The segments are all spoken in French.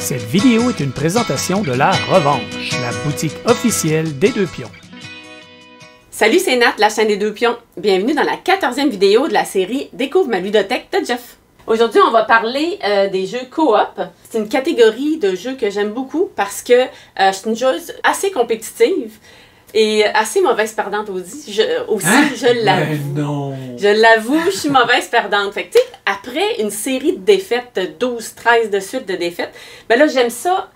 Cette vidéo est une présentation de La Revanche, la boutique officielle des Deux Pions. Salut, c'est Nat, la chaîne des Deux Pions. Bienvenue dans la 14e vidéo de la série Découvre ma ludothèque de Jeff. Aujourd'hui, on va parler des jeux coop. C'est une catégorie de jeux que j'aime beaucoup parce que je suis une joueuse assez compétitive et assez mauvaise perdante aussi. Je l'avoue. Je l'avoue, je suis mauvaise perdante. Fait que, tu sais, après une série de défaites, 12-13 de suite de défaites, ben là, j'aime ça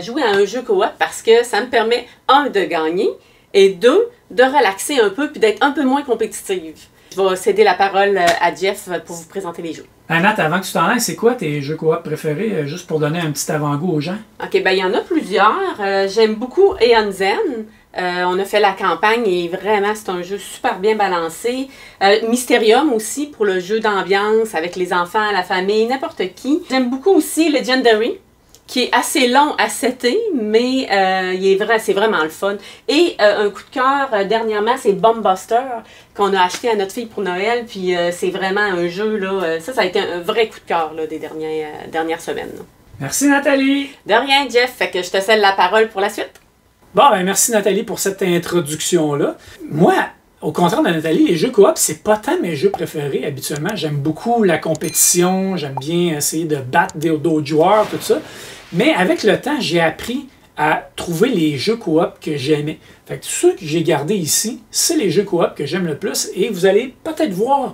jouer à un jeu coop parce que ça me permet, un, de gagner et deux, de relaxer un peu puis d'être un peu moins compétitive. Je vais céder la parole à Jeff pour vous présenter les jeux. Nat, avant que tu t'en ailles, c'est quoi tes jeux coop préférés, juste pour donner un petit avant-goût aux gens? Ok, ben il y en a plusieurs. J'aime beaucoup Aeon Zen. On a fait la campagne et vraiment, c'est un jeu super bien balancé. Mysterium aussi, pour le jeu d'ambiance avec les enfants, la famille, n'importe qui. J'aime beaucoup aussi Legendary, qui est assez long à setter, mais c'est vraiment le fun. Et un coup de cœur, dernièrement, c'est Bombbuster, qu'on a acheté à notre fille pour Noël, puis c'est vraiment un jeu, là, ça a été un vrai coup de cœur là, des dernières semaines. Là. Merci Nathalie! De rien, Jeff, fait que je te cède la parole pour la suite. Bon, ben merci Nathalie pour cette introduction-là. Moi, au contraire de Nathalie, les jeux coop, c'est pas tant mes jeux préférés habituellement. J'aime beaucoup la compétition, j'aime bien essayer de battre d'autres joueurs, tout ça. Mais avec le temps, j'ai appris à trouver les jeux coop que j'aimais. Fait que ceux que j'ai gardés ici, c'est les jeux coop que j'aime le plus. Et vous allez peut-être voir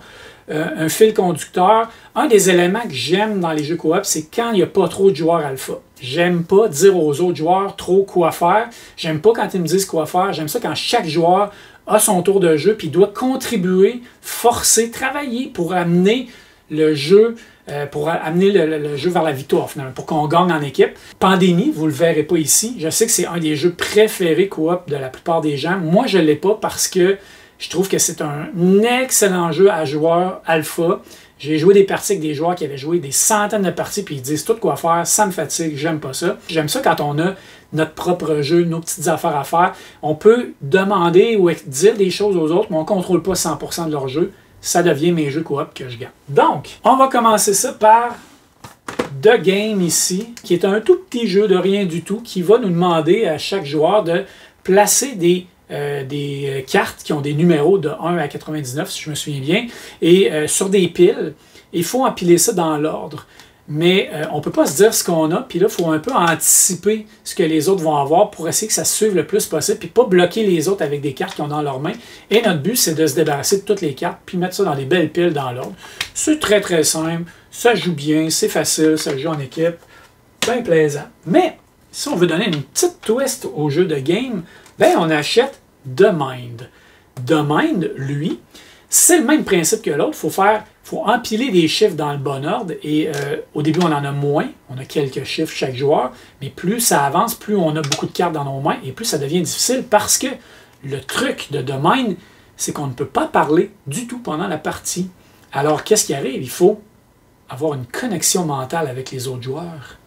un fil conducteur. Un des éléments que j'aime dans les jeux coop, c'est quand il n'y a pas trop de joueurs alpha. J'aime pas dire aux autres joueurs trop quoi faire. J'aime pas quand ils me disent quoi faire. J'aime ça quand chaque joueur a son tour de jeu puis doit contribuer, forcer, travailler pour amener le jeu le jeu vers la victoire, finalement, pour qu'on gagne en équipe. Pandémie, vous ne le verrez pas ici. Je sais que c'est un des jeux préférés coop de la plupart des gens. Moi, je ne l'ai pas parce que je trouve que c'est un excellent jeu à joueurs alpha. J'ai joué des parties avec des joueurs qui avaient joué des centaines de parties puis ils disent tout quoi faire, ça me fatigue, j'aime pas ça. J'aime ça quand on a notre propre jeu, nos petites affaires à faire. On peut demander ou dire des choses aux autres, mais on ne contrôle pas 100% de leur jeu. Ça devient mes jeux coop que je garde. Donc, on va commencer ça par The Game ici, qui est un tout petit jeu de rien du tout, qui va nous demander à chaque joueur de placer des cartes qui ont des numéros de 1 à 99, si je me souviens bien, et sur des piles. Il faut empiler ça dans l'ordre. Mais on ne peut pas se dire ce qu'on a, puis là, il faut un peu anticiper ce que les autres vont avoir pour essayer que ça se suive le plus possible, puis pas bloquer les autres avec des cartes qu'ils ont dans leurs mains. Et notre but, c'est de se débarrasser de toutes les cartes, puis mettre ça dans des belles piles dans l'ordre. C'est très très simple, ça joue bien, c'est facile, ça joue en équipe, bien plaisant. Mais, si on veut donner une petite twist au jeu de game, ben on achète The Mind. The Mind, lui, c'est le même principe que l'autre. Il faut empiler des chiffres dans le bon ordre. Et au début, on en a moins. On a quelques chiffres chaque joueur. Mais plus ça avance, plus on a beaucoup de cartes dans nos mains. Et plus ça devient difficile parce que le truc de The Mind, c'est qu'on ne peut pas parler du tout pendant la partie. Alors, qu'est-ce qui arrive? Il faut avoir une connexion mentale avec les autres joueurs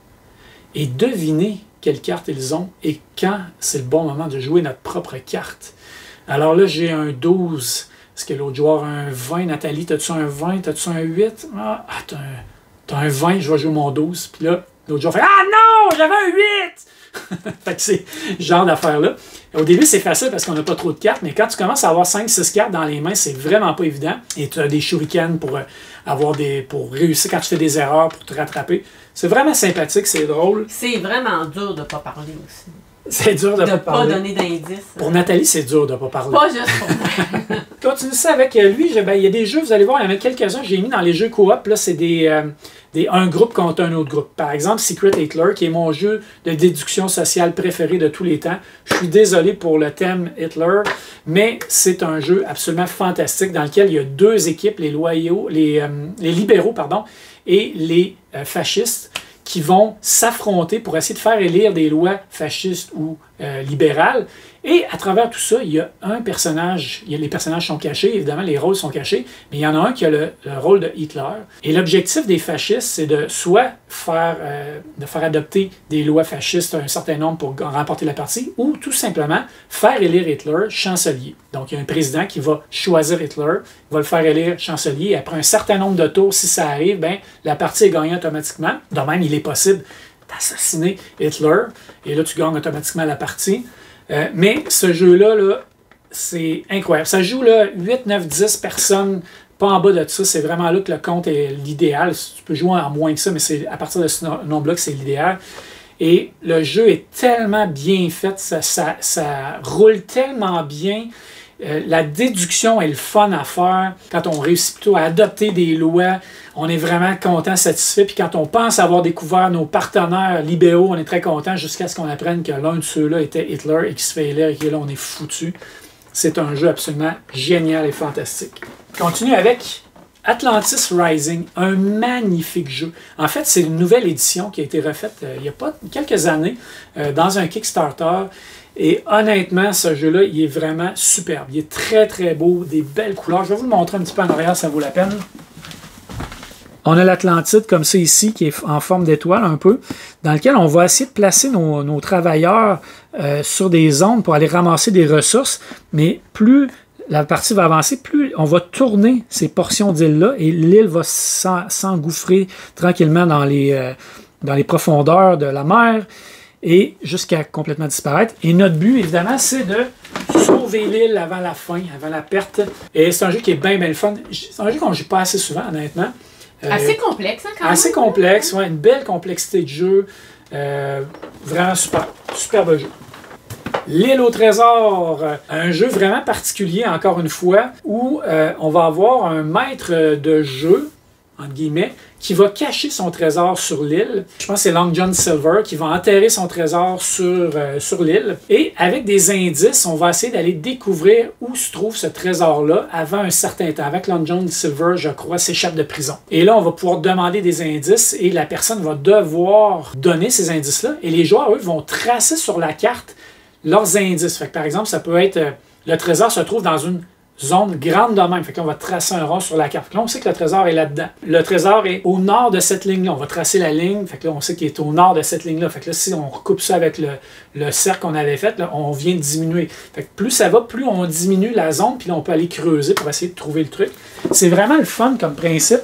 et deviner quelles cartes ils ont et quand c'est le bon moment de jouer notre propre carte. Alors là, j'ai un 12. Est-ce que l'autre joueur a un 20? Nathalie, t'as-tu un 20? T'as-tu un 8? Ah, t'as un 20, je vais jouer mon 12. Puis là, l'autre joueur fait « Ah non, j'avais un 8! » Fait que c'est ce genre d'affaire-là. Au début, c'est facile parce qu'on n'a pas trop de cartes, mais quand tu commences à avoir 5-6 cartes dans les mains, c'est vraiment pas évident. Et tu as des shurikens pour réussir quand tu fais des erreurs, pour te rattraper. C'est vraiment sympathique, c'est drôle. C'est vraiment dur de ne pas parler aussi. C'est dur de ne pas parler. De ne pas donner d'indices. Pour Nathalie, c'est dur de ne pas parler. Pas juste pour moi. Continue ça avec lui. Il y a des jeux, vous allez voir, il y en a quelques-uns. J'ai mis dans les jeux coop. Là, c'est un groupe contre un autre groupe. Par exemple, Secret Hitler, qui est mon jeu de déduction sociale préféré de tous les temps. Je suis désolé pour le thème Hitler, mais c'est un jeu absolument fantastique dans lequel il y a deux équipes, les libéraux, et les fascistes, qui vont s'affronter pour essayer de faire élire des lois fascistes ou libérales. Et à travers tout ça, il y a un personnage, les personnages sont cachés, évidemment, les rôles sont cachés, mais il y en a un qui a le rôle de Hitler. Et l'objectif des fascistes, c'est de soit faire adopter des lois fascistes un certain nombre pour remporter la partie, ou tout simplement faire élire Hitler chancelier. Donc, il y a un président qui va choisir Hitler, va le faire élire chancelier, et après un certain nombre de tours, si ça arrive, ben, la partie est gagnée automatiquement. De même, il est possible d'assassiner Hitler. Et là, tu gagnes automatiquement la partie. Mais ce jeu-là, là, c'est incroyable. Ça joue là, 8, 9, 10 personnes, pas en bas de ça. C'est vraiment là que le compte est l'idéal. Tu peux jouer en moins que ça, mais c'est à partir de ce nombre-là que c'est l'idéal. Et le jeu est tellement bien fait, ça roule tellement bien. La déduction est le fun à faire. Quand on réussit plutôt à adopter des lois, on est vraiment content, satisfait. Puis quand on pense avoir découvert nos partenaires libéraux, on est très content jusqu'à ce qu'on apprenne que l'un de ceux-là était Hitler et qu'il se fait élire et que là, on est foutu. C'est un jeu absolument génial et fantastique. Je continue avec Atlantis Rising, un magnifique jeu. En fait, c'est une nouvelle édition qui a été refaite il y a pas quelques années dans un Kickstarter. Et honnêtement, ce jeu-là, il est vraiment superbe. Il est très, très beau, des belles couleurs. Je vais vous le montrer un petit peu en arrière, ça vaut la peine. On a l'Atlantide comme ça ici, qui est en forme d'étoile un peu, dans lequel on va essayer de placer nos travailleurs sur des zones pour aller ramasser des ressources. Mais plus la partie va avancer, plus on va tourner ces portions d'île-là et l'île va s'engouffrer tranquillement dans les profondeurs de la mer et jusqu'à complètement disparaître. Et notre but, évidemment, c'est de sauver l'île avant la fin, avant la perte. Et c'est un jeu qui est bien, bien le fun. C'est un jeu qu'on ne joue pas assez souvent, honnêtement. Assez complexe, hein, quand même. Assez complexe, ouais, une belle complexité de jeu. Vraiment super. Superbe jeu. L'île au trésor, un jeu vraiment particulier, encore une fois, où on va avoir un maître de jeu, entre guillemets, qui va cacher son trésor sur l'île. Je pense que c'est Long John Silver qui va enterrer son trésor sur l'île. Et avec des indices, on va essayer d'aller découvrir où se trouve ce trésor-là avant un certain temps. Avec Long John Silver, je crois, s'échappe de prison. Et là, on va pouvoir demander des indices et la personne va devoir donner ces indices-là. Et les joueurs, eux, vont tracer sur la carte leurs indices. Fait que, par exemple, ça peut être le trésor se trouve dans une zone grande de même. Fait qu'on va tracer un rond sur la carte. Là, on sait que le trésor est là-dedans. Le trésor est au nord de cette ligne-là. On va tracer la ligne. Fait que là, on sait qu'il est au nord de cette ligne-là. Fait que là, si on recoupe ça avec le cercle qu'on avait fait, là, on vient de diminuer. Fait que plus ça va, plus on diminue la zone, puis là, on peut aller creuser pour essayer de trouver le truc. C'est vraiment le fun comme principe.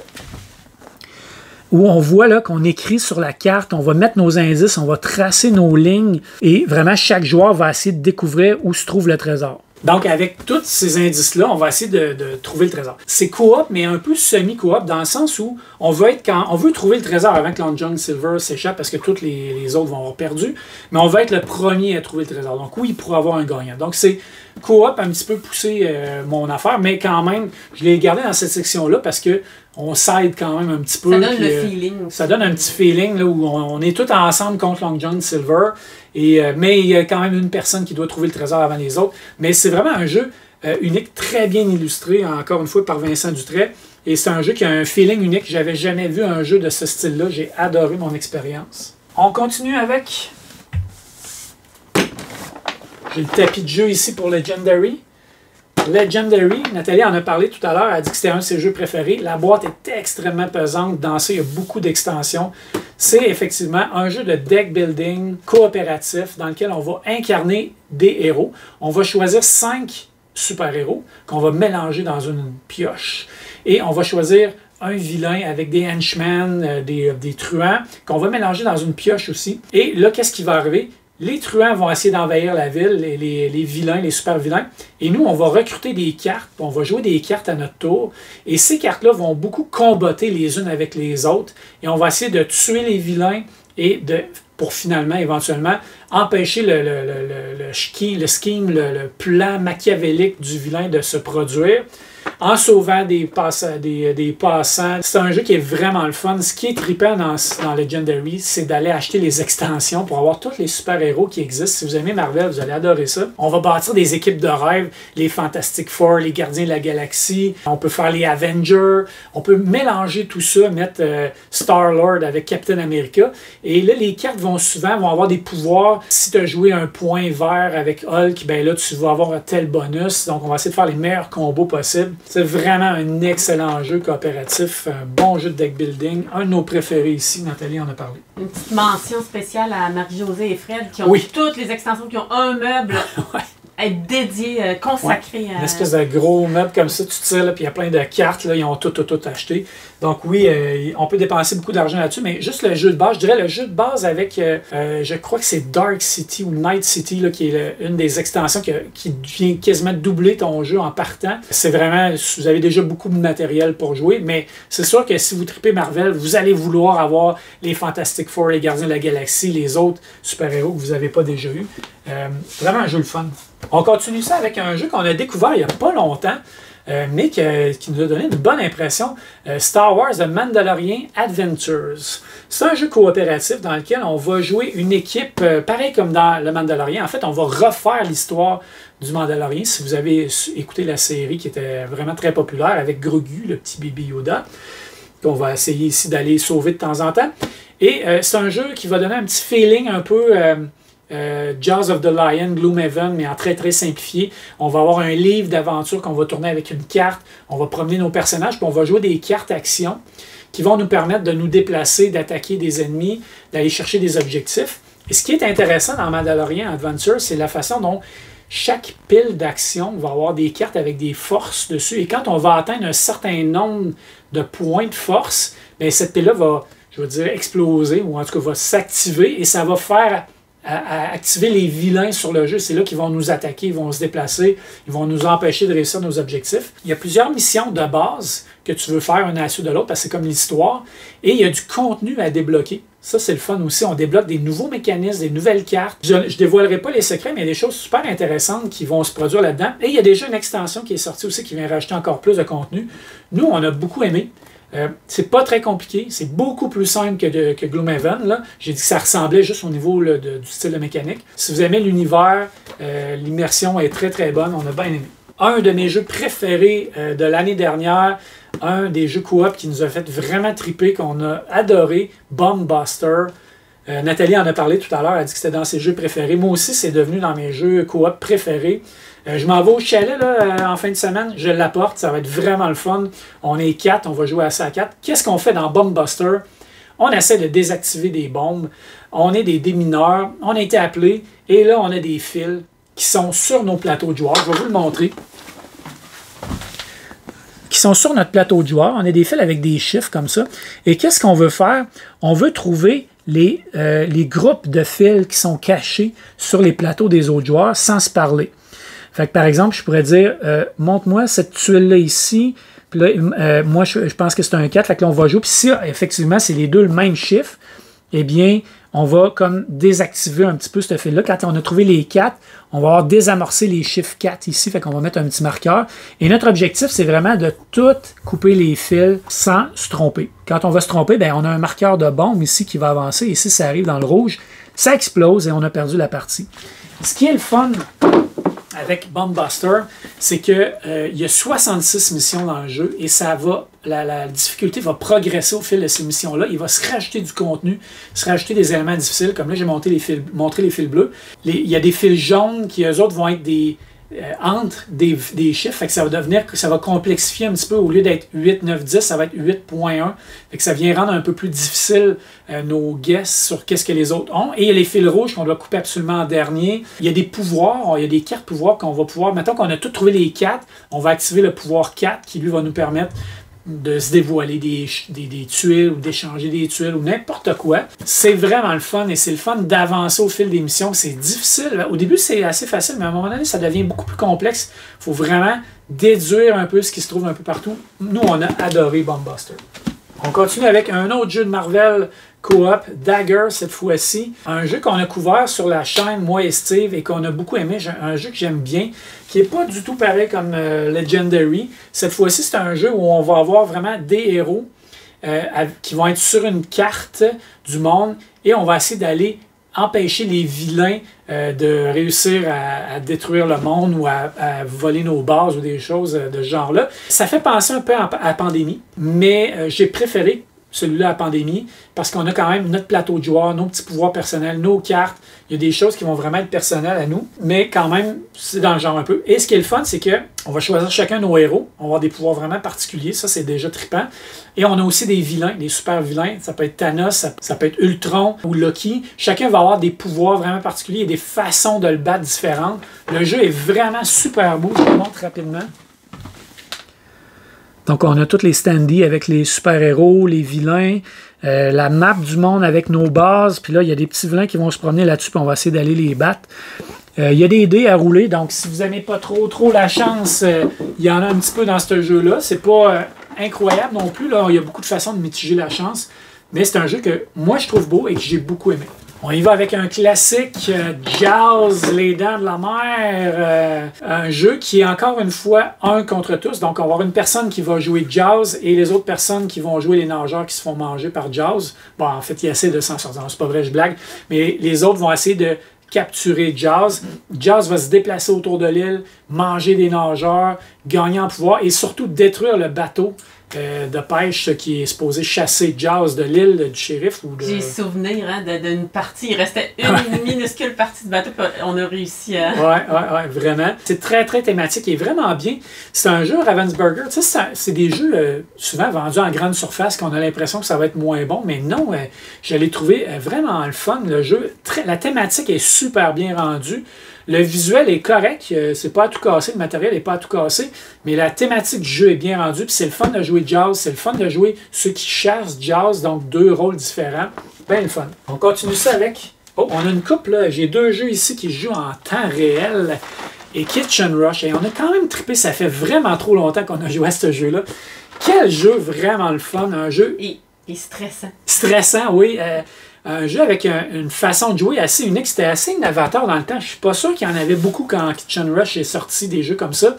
Où on voit là qu'on écrit sur la carte, on va mettre nos indices, on va tracer nos lignes et vraiment chaque joueur va essayer de découvrir où se trouve le trésor. Donc avec tous ces indices-là, on va essayer de trouver le trésor. C'est coop, mais un peu semi-coop dans le sens où on veut trouver le trésor avant que Long John Silver s'échappe parce que tous les autres vont avoir perdu, mais on va être le premier à trouver le trésor. Donc oui, il pourra avoir un gagnant. Donc c'est coop un petit peu poussé mon affaire, mais quand même, je l'ai gardé dans cette section-là parce que on s'aide quand même un petit peu. Ça donne le feeling. Ça donne un petit feeling là, où on est tous ensemble contre Long John Silver. Mais il y a quand même une personne qui doit trouver le trésor avant les autres. Mais c'est vraiment un jeu unique, très bien illustré, encore une fois, par Vincent Dutray. Et c'est un jeu qui a un feeling unique. J'avais jamais vu un jeu de ce style-là. J'ai adoré mon expérience. On continue avec... J'ai le tapis de jeu ici pour Legendary. Legendary, Nathalie en a parlé tout à l'heure, elle a dit que c'était un de ses jeux préférés. La boîte est extrêmement pesante, dans ça, il y a beaucoup d'extensions. C'est effectivement un jeu de deck building coopératif dans lequel on va incarner des héros. On va choisir 5 super-héros qu'on va mélanger dans une pioche. Et on va choisir un vilain avec des henchmen, des truands, qu'on va mélanger dans une pioche aussi. Et là, qu'est-ce qui va arriver? Les truands vont essayer d'envahir la ville, les vilains, les super vilains. Et nous, on va recruter des cartes, on va jouer des cartes à notre tour. Et ces cartes-là vont beaucoup combotter les unes avec les autres. Et on va essayer de tuer les vilains et pour finalement, éventuellement, empêcher le scheme, le plan machiavélique du vilain de se produire. En sauvant des passants. C'est un jeu qui est vraiment le fun. Ce qui est trippant dans Legendary, c'est d'aller acheter les extensions pour avoir tous les super-héros qui existent. Si vous aimez Marvel, vous allez adorer ça. On va bâtir des équipes de rêve, les Fantastic Four, les Gardiens de la Galaxie. On peut faire les Avengers. On peut mélanger tout ça, mettre Star-Lord avec Captain America. Et là, les cartes vont avoir des pouvoirs. Si tu as joué un point vert avec Hulk, ben là, tu vas avoir un tel bonus. Donc, on va essayer de faire les meilleurs combos possibles. C'est vraiment un excellent jeu coopératif, un bon jeu de deck building, un de nos préférés ici, Nathalie en a parlé. Une petite mention spéciale à Marie-Josée et Fred qui ont toutes les extensions, qui ont un meuble être dédié, consacré à... Une espèce de gros meuble comme ça, tu tires, là, puis il y a plein de cartes, là, ils ont tout acheté. Donc oui, on peut dépenser beaucoup d'argent là-dessus, mais juste le jeu de base, je dirais le jeu de base avec, je crois que c'est Dark City ou Night City, là, qui est une des extensions qui vient quasiment doubler ton jeu en partant. C'est vraiment, vous avez déjà beaucoup de matériel pour jouer, mais c'est sûr que si vous tripez Marvel, vous allez vouloir avoir les Fantastic Four, les Gardiens de la Galaxie, les autres super-héros que vous n'avez pas déjà eu. Vraiment un jeu le fun. On continue ça avec un jeu qu'on a découvert il n'y a pas longtemps, mais qui nous a donné une bonne impression. Star Wars The Mandalorian Adventures. C'est un jeu coopératif dans lequel on va jouer une équipe, pareil comme dans le Mandalorian. En fait, on va refaire l'histoire du Mandalorian. Si vous avez écouté la série qui était vraiment très populaire avec Grogu, le petit bébé Yoda, qu'on va essayer ici d'aller sauver de temps en temps. Et c'est un jeu qui va donner un petit feeling un peu... Jaws of the Lion, Gloomhaven, mais en très très simplifié. On va avoir un livre d'aventure qu'on va tourner avec une carte. On va promener nos personnages, puis on va jouer des cartes action qui vont nous permettre de nous déplacer, d'attaquer des ennemis, d'aller chercher des objectifs. Et ce qui est intéressant dans Mandalorian Adventure, c'est la façon dont chaque pile d'action va avoir des cartes avec des forces dessus. Et quand on va atteindre un certain nombre de points de force, bien, cette pile-là va, je veux dire, exploser, ou en tout cas va s'activer, et ça va faire à activer les vilains sur le jeu. C'est là qu'ils vont nous attaquer, ils vont se déplacer, ils vont nous empêcher de réussir nos objectifs. Il y a plusieurs missions de base que tu veux faire une à la suite de l'autre, parce que c'est comme l'histoire, et il y a du contenu à débloquer. Ça, c'est le fun aussi. On débloque des nouveaux mécanismes, des nouvelles cartes. Je ne dévoilerai pas les secrets, mais il y a des choses super intéressantes qui vont se produire là-dedans. Et il y a déjà une extension qui est sortie aussi qui vient rajouter encore plus de contenu. Nous, on a beaucoup aimé. C'est pas très compliqué, c'est beaucoup plus simple que Gloomhaven. Là. J'ai dit que ça ressemblait juste au niveau là, du style de mécanique. Si vous aimez l'univers, l'immersion est très très bonne, on a bien aimé. Un de mes jeux préférés de l'année dernière, un des jeux coop qui nous a fait vraiment triper, qu'on a adoré, Bomb Buster. Nathalie en a parlé tout à l'heure, elle a dit que c'était dans ses jeux préférés. Moi aussi, c'est devenu dans mes jeux coop préférés. Je m'en vais au chalet là, en fin de semaine, je l'apporte, ça va être vraiment le fun. On est 4, on va jouer à ça à 4. Qu'est-ce qu'on fait dans Bomb Buster? On essaie de désactiver des bombes, on est des démineurs, on a été appelés, et là on a des fils qui sont sur nos plateaux de joueurs. Je vais vous le montrer. Qui sont sur notre plateau de joueurs. On a des fils avec des chiffres comme ça. Et qu'est-ce qu'on veut faire? On veut trouver les groupes de fils qui sont cachés sur les plateaux des autres joueurs sans se parler. Fait que, par exemple, je pourrais dire, montre-moi cette tuile-là ici. Puis là, moi, je pense que c'est un 4. Fait que là, on va jouer. Puis si, effectivement, c'est les deux le même chiffre, eh bien, on va comme désactiver un petit peu ce fil-là. Quand on a trouvé les 4, on va avoir désamorcé les chiffres 4 ici. Fait qu'on va mettre un petit marqueur. Et notre objectif, c'est vraiment de tout couper les fils sans se tromper. Quand on va se tromper, bien, on a un marqueur de bombe ici qui va avancer. Et si ça arrive dans le rouge, ça explose et on a perdu la partie. Ce qui est le fun avec Bomb Buster, c'est qu'il y a 66 missions dans le jeu et ça va, la difficulté va progresser au fil de ces missions-là. Il va se rajouter du contenu, se rajouter des éléments difficiles, comme là j'ai montré les fils bleus. Il y a des fils jaunes qui, eux autres, vont être entre des chiffres, fait que ça va complexifier un petit peu. Au lieu d'être 8, 9, 10, ça va être 8.1. Fait que ça vient rendre un peu plus difficile nos guesses sur qu'est-ce que les autres ont. Et il y a les fils rouges qu'on doit couper absolument en dernier. Il y a des pouvoirs, il y a des cartes pouvoirs qu'on va pouvoir, maintenant qu'on a tout trouvé les 4, on va activer le pouvoir 4 qui lui va nous permettre de se dévoiler des tuiles ou d'échanger des tuiles ou n'importe quoi. C'est vraiment le fun et c'est le fun d'avancer au fil des missions. C'est difficile. Au début, c'est assez facile, mais à un moment donné, ça devient beaucoup plus complexe. Il faut vraiment déduire un peu ce qui se trouve un peu partout. Nous, on a adoré Bomb Buster. On continue avec un autre jeu de Marvel coop, Dagger cette fois-ci. Un jeu qu'on a couvert sur la chaîne, moi et Steve, et qu'on a beaucoup aimé. Un jeu que j'aime bien, qui n'est pas du tout pareil comme Legendary. Cette fois-ci, c'est un jeu où on va avoir vraiment des héros qui vont être sur une carte du monde et on va essayer d'aller empêcher les vilains de réussir à détruire le monde ou à voler nos bases ou des choses de ce genre-là. Ça fait penser un peu à Pandémie, mais j'ai préféré celui-là à pandémie, parce qu'on a quand même notre plateau de joueurs, nos petits pouvoirs personnels, nos cartes. Il y a des choses qui vont vraiment être personnelles à nous, mais quand même, c'est dans le genre un peu. Et ce qui est le fun, c'est qu'on va choisir chacun nos héros. On va avoir des pouvoirs vraiment particuliers. Ça, c'est déjà trippant. Et on a aussi des vilains, des super vilains. Ça peut être Thanos, ça peut être Ultron ou Loki. Chacun va avoir des pouvoirs vraiment particuliers et des façons de le battre différentes. Le jeu est vraiment super beau. Je vous le montre rapidement. Donc, on a tous les standees avec les super-héros, les vilains, la map du monde avec nos bases. Puis là, il y a des petits vilains qui vont se promener là-dessus, puis on va essayer d'aller les battre. Il y a des dés à rouler, donc si vous n'aimez pas trop la chance, il y en a un petit peu dans ce jeu-là. C'est pas incroyable non plus. Là. Il y a beaucoup de façons de mitiger la chance. Mais c'est un jeu que moi, je trouve beau et que j'ai beaucoup aimé. On y va avec un classique, Jaws, les dents de la mer, un jeu qui est encore une fois un contre tous. Donc on va avoir une personne qui va jouer Jaws et les autres personnes qui vont jouer les nageurs qui se font manger par Jaws. Bon, en fait, il essaie de s'en sortir, c'est pas vrai, je blague, mais les autres vont essayer de capturer Jaws. Jaws va se déplacer autour de l'île, manger des nageurs, gagner en pouvoir et surtout détruire le bateau de pêche qui est supposé chasser Jaws de l'île du shérif. J'ai souvenir d'une partie, il restait une minuscule partie de bateau, on a réussi à... Ouais, vraiment. C'est très thématique et vraiment bien. C'est un jeu Ravensburger, tu sais, c'est des jeux souvent vendus en grande surface qu'on a l'impression que ça va être moins bon, mais non, je l'ai trouvé vraiment le fun, le jeu. La thématique est super bien rendue. Le visuel est correct, c'est pas à tout casser, le matériel n'est pas à tout casser, mais la thématique du jeu est bien rendue, puis c'est le fun de jouer Jaws, c'est le fun de jouer ceux qui chassent Jaws, donc 2 rôles différents. Ben le fun. On continue ça avec... Oh, on a une coupe là, j'ai 2 jeux ici qui jouent en temps réel, et Kitchen Rush, et on a quand même trippé, ça fait vraiment trop longtemps qu'on a joué à ce jeu-là. Quel jeu vraiment le fun, un jeu... Et stressant. Stressant, oui. Un jeu avec une façon de jouer assez unique. C'était assez innovateur dans le temps. Je suis pas sûr qu'il y en avait beaucoup quand Kitchen Rush est sorti, des jeux comme ça.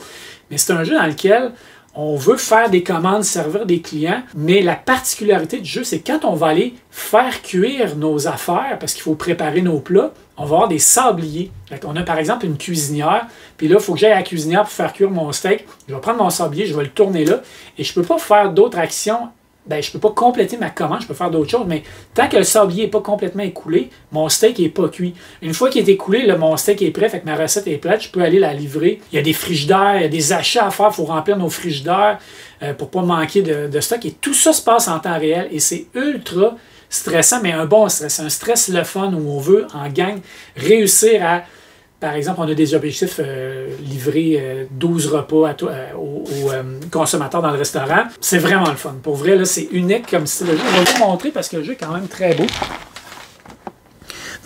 Mais c'est un jeu dans lequel on veut faire des commandes, servir des clients. Mais la particularité du jeu, c'est quand on va aller faire cuire nos affaires, parce qu'il faut préparer nos plats, on va avoir des sabliers. On a par exemple une cuisinière. Puis là, il faut que j'aille à la cuisinière pour faire cuire mon steak. Je vais prendre mon sablier, je vais le tourner là. Et je ne peux pas faire d'autres actions. Ben, je ne peux pas compléter ma commande, je peux faire d'autres choses, mais tant que le sablier n'est pas complètement écoulé, mon steak n'est pas cuit. Une fois qu'il est écoulé, là, mon steak est prêt, fait que ma recette est prête, je peux aller la livrer. Il y a des frigidaires, il y a des achats à faire, il faut remplir nos frigidaires pour ne pas manquer de stock. Et tout ça se passe en temps réel et c'est ultra stressant, mais un bon stress. Un stress le fun où on veut, en gang, réussir à... Par exemple, on a des objectifs livrer 12 repas aux consommateurs dans le restaurant. C'est vraiment le fun. Pour vrai, là, c'est unique comme style de jeu. On va vous montrer parce que le jeu est quand même très beau.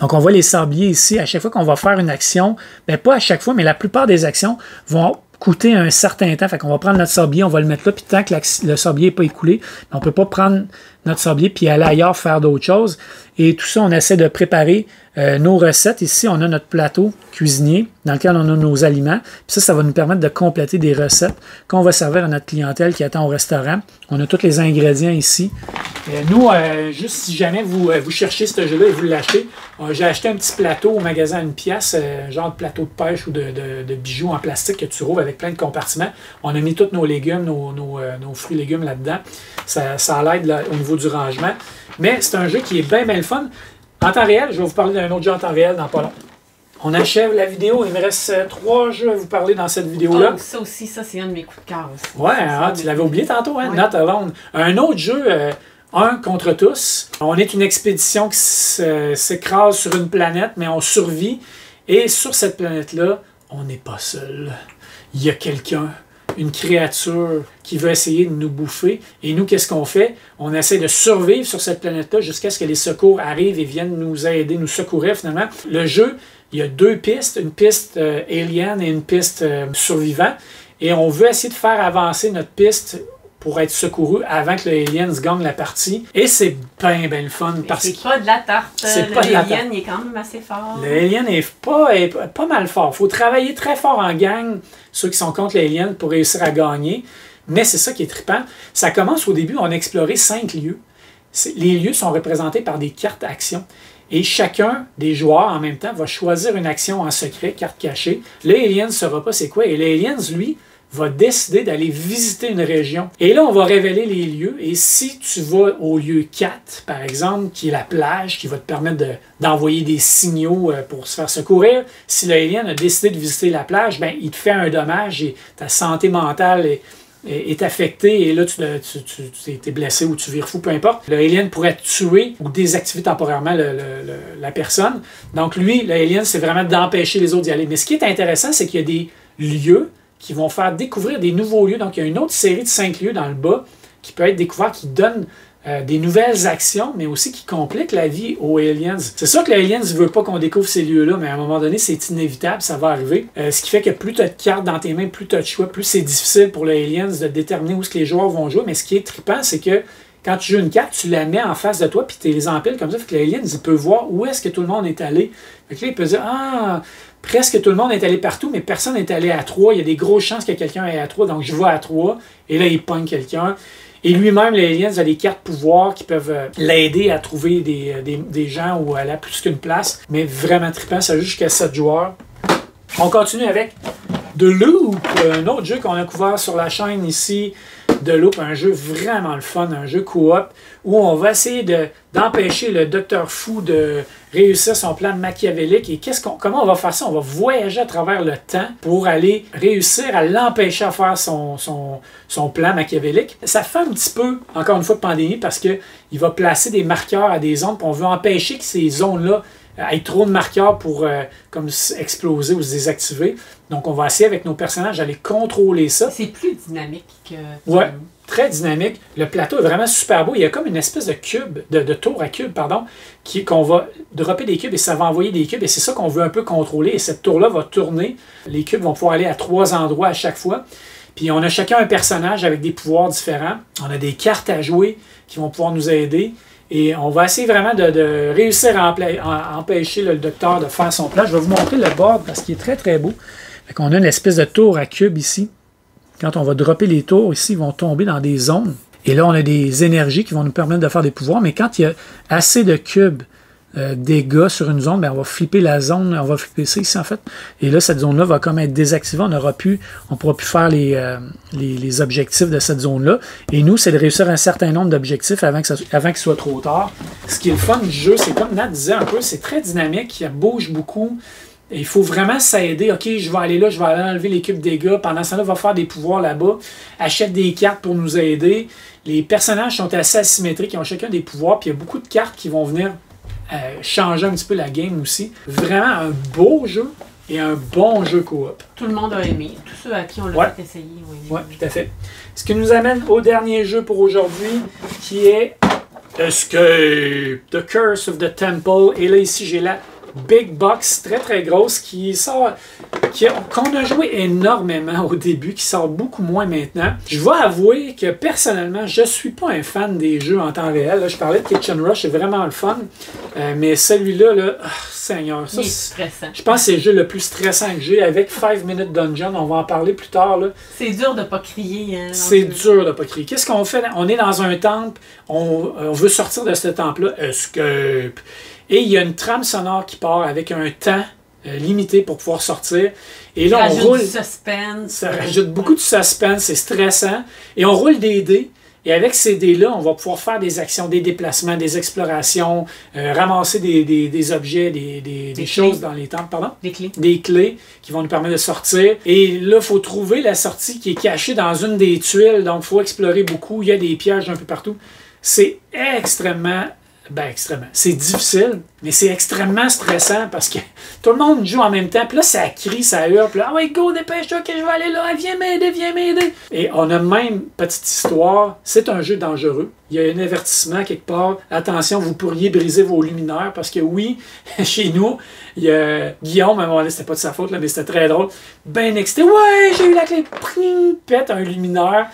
Donc, on voit les sabliers ici. À chaque fois qu'on va faire une action, bien, pas à chaque fois, mais la plupart des actions vont coûter un certain temps. Fait qu'on va prendre notre sablier, on va le mettre là, puis tant que le sablier n'est pas écoulé, on ne peut pas prendre notre sablier puis aller ailleurs faire d'autres choses. Et tout ça, on essaie de préparer nos recettes. Ici, on a notre plateau cuisinier dans lequel on a nos aliments. Puis ça va nous permettre de compléter des recettes qu'on va servir à notre clientèle qui attend au restaurant. On a tous les ingrédients ici. Nous, juste si jamais vous cherchez ce jeu-là et vous l'achetez, j'ai acheté un petit plateau au magasin à 1$, genre de plateau de pêche ou de bijoux en plastique que tu roules avec plein de compartiments. On a mis tous nos légumes, nos fruits et légumes là-dedans. Ça l'aide là, au niveau du rangement. Mais c'est un jeu qui est bien le fun. En temps réel, je vais vous parler d'un autre jeu en temps réel dans pas long. On achève la vidéo. Il me reste 3 jeux à vous parler dans cette vidéo-là. Oh, ça aussi, c'est un de mes coups de cœur aussi. Ouais, hein, tu l'avais oublié tantôt, hein? Ouais. Not Alone. Un autre jeu, un contre tous. On est une expédition qui s'écrase sur une planète, mais on survit. Et sur cette planète-là, on n'est pas seul. Il y a quelqu'un, une créature qui veut essayer de nous bouffer. Et nous, qu'est-ce qu'on fait? On essaie de survivre sur cette planète-là jusqu'à ce que les secours arrivent et viennent nous aider, nous secourir finalement. Le jeu, il y a 2 pistes, une piste alien et une piste survivant. Et on veut essayer de faire avancer notre piste pour être secouru avant que le alien se gagne la partie. Et c'est bien le fun. C'est pas de la tarte. Le alien il est quand même assez fort. Le alien est pas mal fort. Il faut travailler très fort en gang, ceux qui sont contre l'alien, pour réussir à gagner. Mais c'est ça qui est trippant. Ça commence au début, on a exploré 5 lieux. Les lieux sont représentés par des cartes actions. Et chacun des joueurs, en même temps, va choisir une action en secret, carte cachée. Le alien ne saura pas c'est quoi. Et le alien, lui, va décider d'aller visiter une région. Et là, on va révéler les lieux. Et si tu vas au lieu 4, par exemple, qui est la plage, qui va te permettre d'envoyer des signaux pour se faire secourir, si l'alien a décidé de visiter la plage, ben, il te fait un dommage et ta santé mentale est affectée et là, tu es blessé ou tu vires fou, peu importe. Le alien pourrait tuer ou désactiver temporairement la personne. Donc lui, le alien, c'est vraiment d'empêcher les autres d'y aller. Mais ce qui est intéressant, c'est qu'il y a des lieux qui vont faire découvrir des nouveaux lieux. Donc, il y a une autre série de 5 lieux dans le bas qui peut être découvert, qui donne des nouvelles actions, mais aussi qui compliquent la vie aux aliens. C'est sûr que les aliens ne veulent pas qu'on découvre ces lieux-là, mais à un moment donné, c'est inévitable, ça va arriver. Ce qui fait que plus tu as de cartes dans tes mains, plus tu as de choix, plus c'est difficile pour les aliens de déterminer où ce que les joueurs vont jouer. Mais ce qui est trippant, c'est que quand tu joues une carte, tu la mets en face de toi, puis tu les empiles comme ça, fait que l'alien, il peut voir où est-ce que tout le monde est allé. Fait que là, il peut dire, ah, presque tout le monde est allé partout, mais personne n'est allé à 3. Il y a des grosses chances que quelqu'un aille à 3, donc je vais à 3, et là, il pogne quelqu'un. Et lui-même, l'alien, a des cartes pouvoir qui peuvent l'aider à trouver des gens ou aller à plus qu'une place. Mais vraiment trippant, ça joue jusqu'à 7 joueurs. On continue avec The Loop, un autre jeu qu'on a couvert sur la chaîne ici. The Loop, un jeu vraiment le fun, un jeu coop, où on va essayer d'empêcher le Docteur Fou de réussir son plan machiavélique. Et comment on va faire ça? On va voyager à travers le temps pour aller réussir à l'empêcher à faire son plan machiavélique. Ça fait un petit peu, encore une fois, de pandémie, parce qu'il va placer des marqueurs à des zones, puis on veut empêcher que ces zones-là aient trop de marqueurs pour comme exploser ou se désactiver. Donc, on va essayer avec nos personnages d'aller contrôler ça. C'est plus dynamique que... Ouais, très dynamique. Le plateau est vraiment super beau. Il y a comme une espèce de cube, de tour à cube, pardon, qu'on va dropper des cubes et ça va envoyer des cubes. Et c'est ça qu'on veut un peu contrôler. Et cette tour-là va tourner. Les cubes vont pouvoir aller à 3 endroits à chaque fois. Puis on a chacun un personnage avec des pouvoirs différents. On a des cartes à jouer qui vont pouvoir nous aider. Et on va essayer vraiment de réussir à empêcher le docteur de faire son plan. Je vais vous montrer le board parce qu'il est très très beau. Fait qu'on a une espèce de tour à cube ici. Quand on va dropper les tours ici, ils vont tomber dans des zones. Et là, on a des énergies qui vont nous permettre de faire des pouvoirs. Mais quand il y a assez de cubes dégâts sur une zone, bien, on va flipper la zone, on va flipper ça ici en fait. Et là, cette zone-là va comme être désactivée. On ne pourra plus faire les objectifs de cette zone-là. Et nous, c'est de réussir un certain nombre d'objectifs avant qu'il soit trop tard. Ce qui est le fun du jeu, c'est comme Nat disait un peu, c'est très dynamique, il bouge beaucoup. Et il faut vraiment s'aider. OK, je vais aller là, je vais aller enlever les cubes dégâts. Pendant ce temps-là, va faire des pouvoirs là-bas. Achète des cartes pour nous aider. Les personnages sont assez asymétriques, ils ont chacun des pouvoirs. Puis il y a beaucoup de cartes qui vont venir changer un petit peu la game aussi. Vraiment un beau jeu et un bon jeu coop. Tout le monde a aimé. Tous ceux à qui on l'a fait essayer. Oui, tout à fait. Ce qui nous amène au dernier jeu pour aujourd'hui, qui est Escape, The Curse of the Temple. Et là, ici, j'ai la Big Box, très très grosse, qu'on a joué énormément au début, qui sort beaucoup moins maintenant. Je vais avouer que personnellement, je suis pas un fan des jeux en temps réel. Là, je parlais de Kitchen Rush, c'est vraiment le fun. Mais celui-là, oh, Seigneur, ça, c'est stressant. Je pense que c'est le jeu le plus stressant que j'ai avec 5 Minute Dungeon. On va en parler plus tard. C'est dur de ne pas crier. Hein, c'est dur de ne pas crier. Qu'est-ce qu'on fait? On est dans un temple, on veut sortir de ce temple-là. Escape! Et il y a une trame sonore qui part avec un temps limité pour pouvoir sortir. Et là, on roule. Du suspense. Ça rajoute beaucoup de suspense, c'est stressant. Et on roule des dés. Et avec ces dés-là, on va pouvoir faire des actions, des déplacements, des explorations, ramasser des objets, des choses dans les temples. Pardon? Des clés qui vont nous permettre de sortir. Et là, il faut trouver la sortie qui est cachée dans une des tuiles. Donc, il faut explorer beaucoup. Il y a des pièges un peu partout. C'est extrêmement... C'est difficile, mais c'est extrêmement stressant parce que tout le monde joue en même temps. Puis là, ça crie, ça hurle. Puis là, ah ouais, go, dépêche-toi que je vais aller là. Viens m'aider, viens m'aider. Et on a même, petite histoire, c'est un jeu dangereux. Il y a un avertissement quelque part. Attention, vous pourriez briser vos luminaires parce que oui, chez nous, il y a Guillaume, à un moment donné, c'était pas de sa faute, là, mais c'était très drôle. Ben excité, ouais, j'ai eu la clé, pète un luminaire.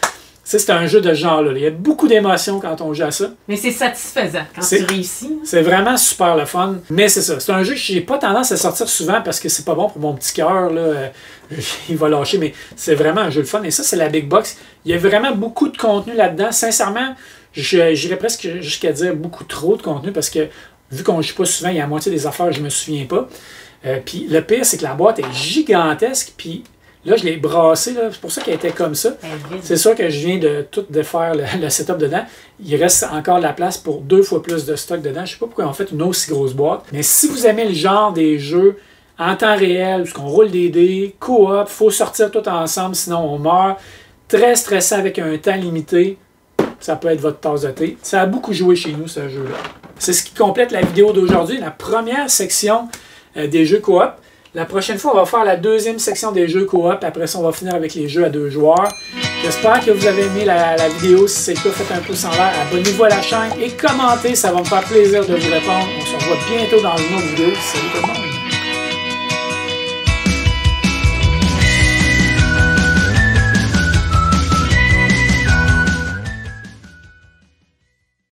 C'est un jeu de ce genre-là. Il y a beaucoup d'émotions quand on joue à ça. Mais c'est satisfaisant quand tu réussis. C'est vraiment super le fun. Mais c'est ça. C'est un jeu que j'ai pas tendance à sortir souvent parce que c'est pas bon pour mon petit cœur. Il va lâcher, mais c'est vraiment un jeu de fun. Et ça, c'est la Big Box. Il y a vraiment beaucoup de contenu là-dedans. Sincèrement, j'irais presque jusqu'à dire beaucoup trop de contenu parce que vu qu'on ne joue pas souvent, il y a la moitié des affaires que je me souviens pas. Puis le pire, c'est que la boîte est gigantesque. Puis Là, je l'ai brassé, c'est pour ça qu'elle était comme ça. C'est sûr que je viens de tout défaire le setup dedans. Il reste encore de la place pour 2 fois plus de stock dedans. Je sais pas pourquoi on fait une aussi grosse boîte. Mais si vous aimez le genre des jeux en temps réel, puisqu'on roule des dés, coop, faut sortir tout ensemble, sinon on meurt. Très stressant avec un temps limité, ça peut être votre tasse de thé. Ça a beaucoup joué chez nous, ce jeu-là. C'est ce qui complète la vidéo d'aujourd'hui, la première section des jeux coop. La prochaine fois, on va faire la deuxième section des jeux coop. Après ça, on va finir avec les jeux à 2 joueurs. J'espère que vous avez aimé la vidéo. Si c'est le cas, faites un pouce en l'air, abonnez-vous à la chaîne et commentez. Ça va me faire plaisir de vous répondre. On se revoit bientôt dans une autre vidéo. Salut tout le monde!